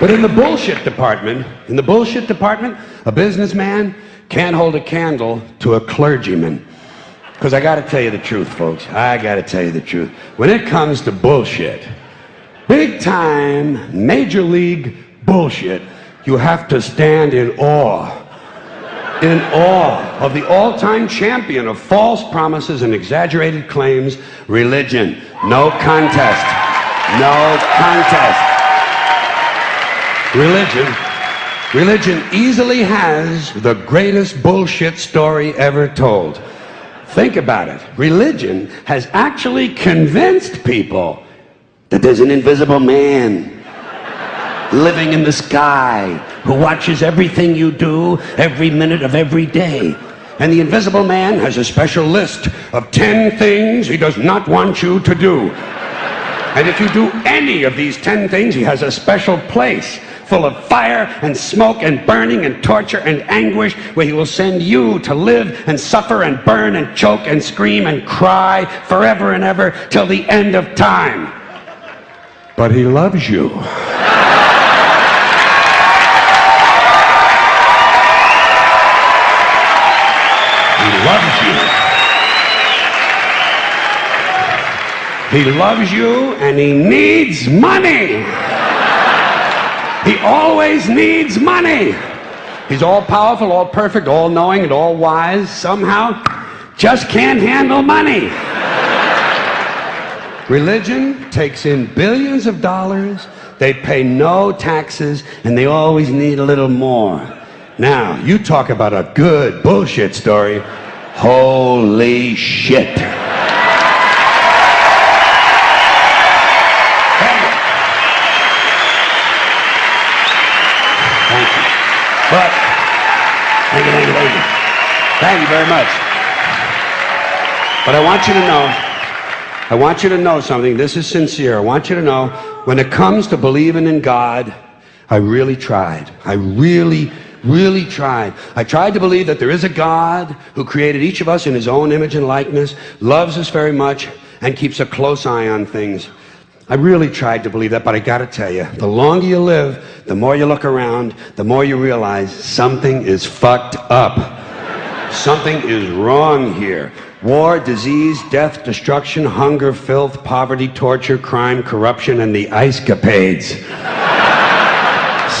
But in the bullshit department, a businessman can't hold a candle to a clergyman. Because I got to tell you the truth, folks. I got to tell you the truth. When it comes to bullshit, big time, major league bullshit, you have to stand in awe of the all-time champion of false promises and exaggerated claims, religion. No contest. No contest. Religion easily has the greatest bullshit story ever told. Think about it. Religion has actually convinced people that there's an invisible man living in the sky who watches everything you do every minute of every day. And the invisible man has a special list of 10 things he does not want you to do. And if you do any of these 10 things, he has a special place full of fire and smoke and burning and torture and anguish, where he will send you to live and suffer and burn and choke and scream and cry forever and ever till the end of time. But he loves you. He loves you. He loves you, and he needs money. He always needs money. He's all powerful, all perfect, all knowing, and all wise. Somehow, just can't handle money. Religion takes in billions of dollars. They pay no taxes, and they always need a little more. Now, you talk about a good bullshit story. Holy shit. But, thank you. Thank you very much. But I want you to know something. This is sincere. I want you to know, when it comes to believing in God, I really tried. I really tried. I tried to believe that there is a God who created each of us in his own image and likeness, loves us very much, and keeps a close eye on things. I really tried to believe that, but I gotta tell you, the longer you live, the more you look around, the more you realize something is fucked up. Something is wrong here. War, disease, death, destruction, hunger, filth, poverty, torture, crime, corruption, and the ice-capades.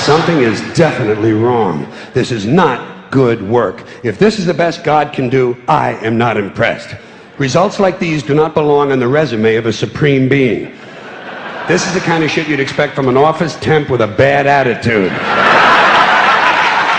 Something is definitely wrong. This is not good work. If this is the best God can do, I am not impressed. Results like these do not belong on the resume of a supreme being. This is the kind of shit you'd expect from an office temp with a bad attitude.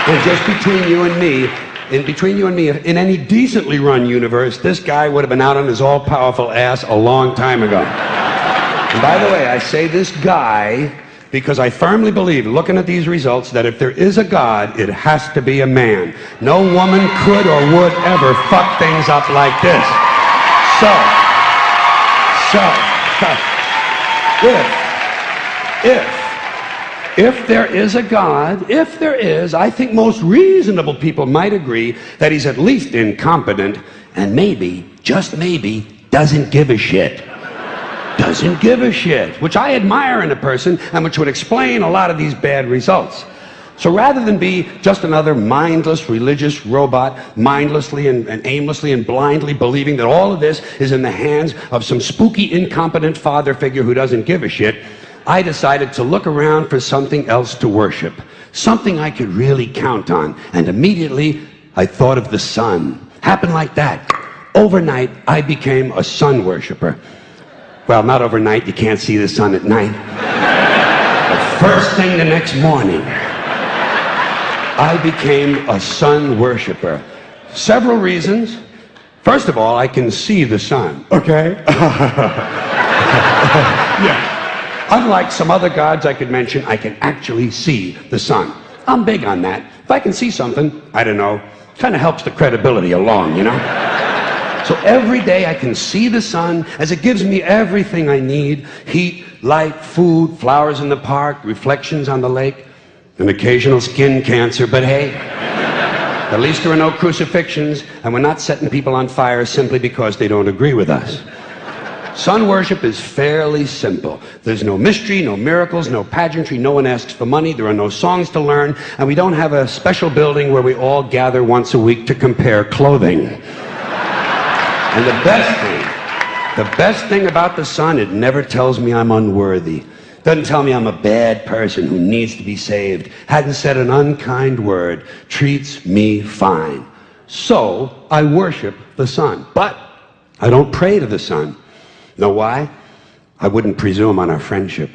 And just between you and me, in any decently run universe, this guy would have been out on his all-powerful ass a long time ago. And by the way, I say this guy because I firmly believe, looking at these results, that if there is a God, it has to be a man. No woman could or would ever fuck things up like this. If there is a God, if there is, I think most reasonable people might agree that he's at least incompetent and maybe, just maybe, doesn't give a shit. Doesn't give a shit, which I admire in a person and which would explain a lot of these bad results. So rather than be just another mindless religious robot, mindlessly and aimlessly and blindly believing that all of this is in the hands of some spooky, incompetent father figure who doesn't give a shit, I decided to look around for something else to worship, something I could really count on. And immediately, I thought of the sun. Happened like that. Overnight, I became a sun worshiper. Well, not overnight. You can't see the sun at night. But first thing the next morning, I became a sun worshiper. Several reasons. First of all, I can see the sun, okay? Yeah. Unlike some other gods I could mention, I can actually see the sun. I'm big on that. If I can see something, I don't know, kind of helps the credibility along, you know? So every day I can see the sun as it gives me everything I need: heat, light, food, flowers in the park, reflections on the lake, an occasional skin cancer, but hey, at least there are no crucifixions, and we're not setting people on fire simply because they don't agree with us. Sun worship is fairly simple. There's no mystery, no miracles, no pageantry. No one asks for money. There are no songs to learn. And we don't have a special building where we all gather once a week to compare clothing. And the best thing about the sun, it never tells me I'm unworthy. Doesn't tell me I'm a bad person who needs to be saved. Hadn't said an unkind word. Treats me fine. So I worship the sun. But I don't pray to the sun. Know why? I wouldn't presume on our friendship.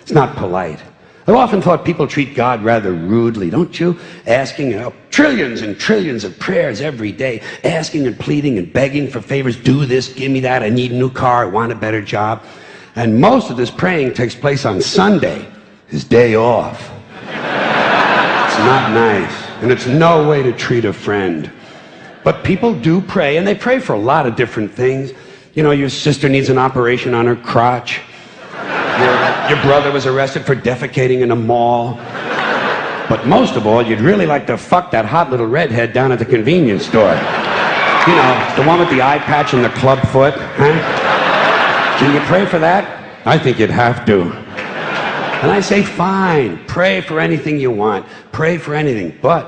It's not polite. I've often thought people treat God rather rudely, don't you? Asking trillions and trillions of prayers every day, asking and pleading and begging for favors. Do this, give me that, I need a new car, I want a better job. And most of this praying takes place on Sunday, his day off. It's not nice, and it's no way to treat a friend. But people do pray, and they pray for a lot of different things. You know, your sister needs an operation on her crotch. Your brother was arrested for defecating in a mall. But most of all, you'd really like to fuck that hot little redhead down at the convenience store. You know, the one with the eye patch and the club foot, huh? Can you pray for that? I think you'd have to. And I say, fine, pray for anything you want. Pray for anything. But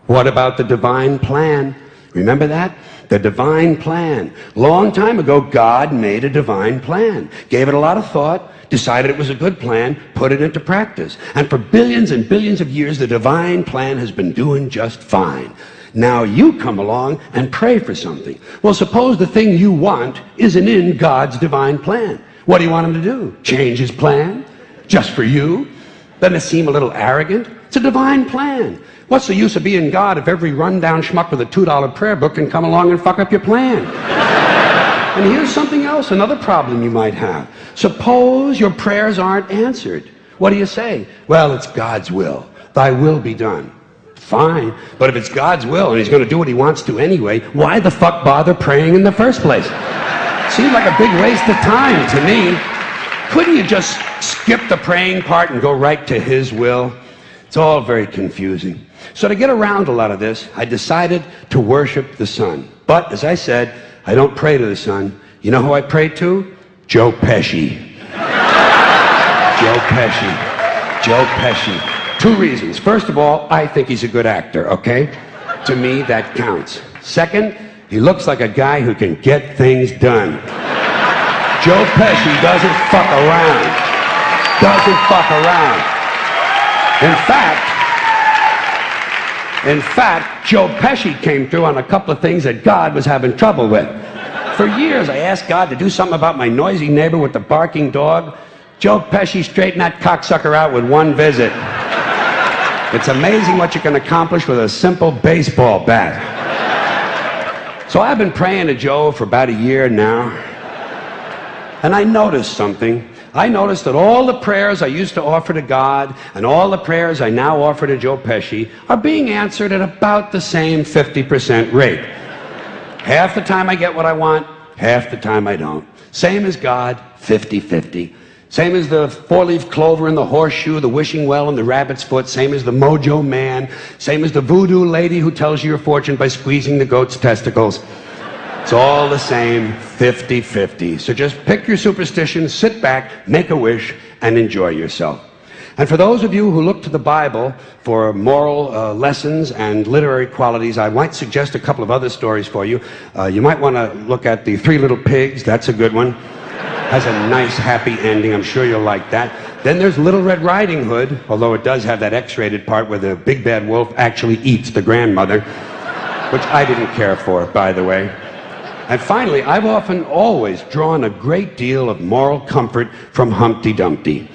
what about the divine plan? Remember that? The divine plan. Long time ago, God made a divine plan. Gave it a lot of thought, decided it was a good plan, put it into practice. And for billions and billions of years, the divine plan has been doing just fine. Now you come along and pray for something. Well, suppose the thing you want isn't in God's divine plan. What do you want him to do? Change his plan? Just for you? Doesn't it seem a little arrogant? It's a divine plan. What's the use of being God if every rundown schmuck with a $2 prayer book can come along and fuck up your plan? And here's something else, another problem you might have. Suppose your prayers aren't answered. What do you say? Well, it's God's will. Thy will be done. Fine, but if it's God's will and he's going to do what he wants to anyway, why the fuck bother praying in the first place? Seems like a big waste of time to me. Couldn't you just skip the praying part and go right to his will? It's all very confusing. So to get around a lot of this, I decided to worship the sun. But, as I said, I don't pray to the sun. You know who I pray to? Joe Pesci. Joe Pesci. Joe Pesci. 2 reasons. First of all, I think he's a good actor, okay? To me, that counts. Second, he looks like a guy who can get things done. Joe Pesci doesn't fuck around. Doesn't fuck around. In fact, Joe Pesci came through on a couple of things that God was having trouble with. For years, I asked God to do something about my noisy neighbor with the barking dog. Joe Pesci straightened that cocksucker out with 1 visit. It's amazing what you can accomplish with a simple baseball bat. So I've been praying to Joe for about a year now, and I noticed something. I noticed that all the prayers I used to offer to God and all the prayers I now offer to Joe Pesci are being answered at about the same 50% rate. Half the time I get what I want, half the time I don't. Same as God, 50-50. Same as the 4-leaf clover and the horseshoe, the wishing well and the rabbit's foot. Same as the mojo man. Same as the voodoo lady who tells you your fortune by squeezing the goat's testicles. It's all the same, 50-50. So just pick your superstition, sit back, make a wish, and enjoy yourself. And for those of you who look to the Bible for moral lessons and literary qualities, I might suggest a couple of other stories for you. You might want to look at The 3 Little Pigs. That's a good one. Has a nice, happy ending. I'm sure you'll like that. Then there's Little Red Riding Hood, although it does have that X-rated part where the big bad wolf actually eats the grandmother, which I didn't care for, by the way. And finally, I've always drawn a great deal of moral comfort from Humpty Dumpty.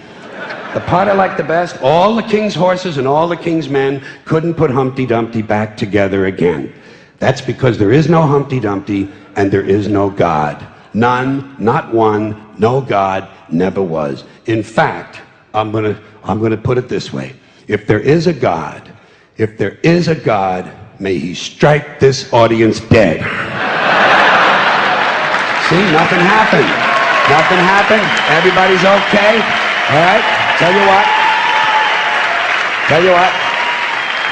The part I like the best, all the king's horses and all the king's men couldn't put Humpty Dumpty back together again. That's because there is no Humpty Dumpty and there is no God. None, not one, no God, never was. In fact, I'm gonna put it this way. If there is a God, may he strike this audience dead. See, nothing happened. Nothing happened. Everybody's okay. All right? Tell you what.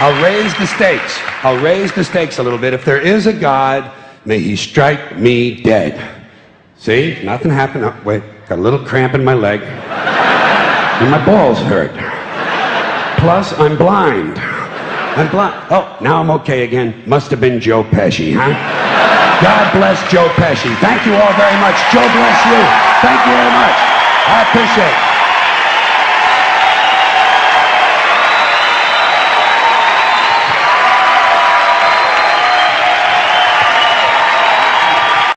I'll raise the stakes. I'll raise the stakes a little bit. If there is a God, may he strike me dead. See, nothing happened. Oh, wait, got a little cramp in my leg. And my balls hurt. Plus, I'm blind. I'm blind. Oh, now I'm okay again. Must have been Joe Pesci, huh? God bless Joe Pesci. Thank you all very much. Joe bless you. Thank you very much. I appreciate it.